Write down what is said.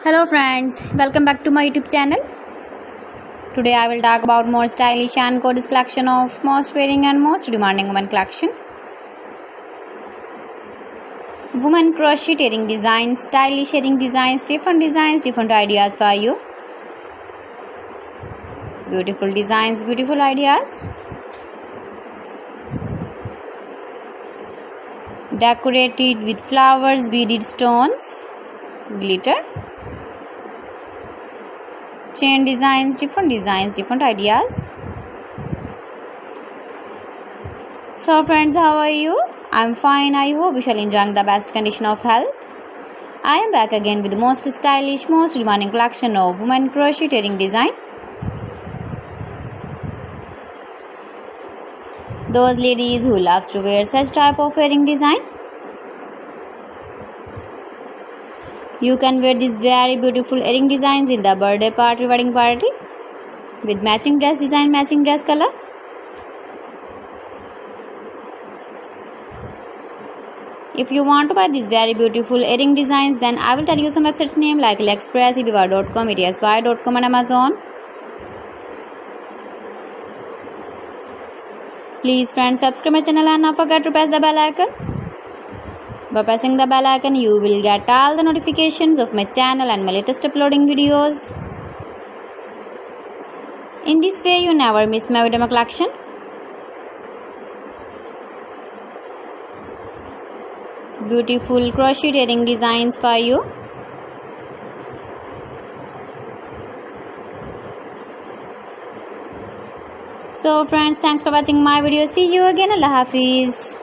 Hello friends, welcome back to my YouTube channel. Today I will talk about more stylish and gorgeous collection of most wearing and most demanding women collection. Women crocheting designs, stylish shading designs, different ideas for you. Beautiful designs, beautiful ideas. Decorated with flowers, beaded stones, glitter. Chain designs, different ideas. So friends, how are you? I'm fine. I hope you shall enjoy the best condition of health. I am back again with the most stylish, most demanding collection of women crocheting design. Those ladies who loves to wear such type of wearing design. You can wear these very beautiful earring designs in the birthday party, wedding party with matching dress design, matching dress color. If you want to buy these very beautiful earring designs, then I will tell you some websites name like AliExpress, eBay.com, ETSY.com and Amazon. Please friends, subscribe my channel and not forget to press the bell icon. By pressing the bell icon, you will get all the notifications of my channel and my latest uploading videos. In this way, you never miss my video collection. Beautiful crocheting designs for you. So friends, thanks for watching my video. See you again. Allah Hafiz.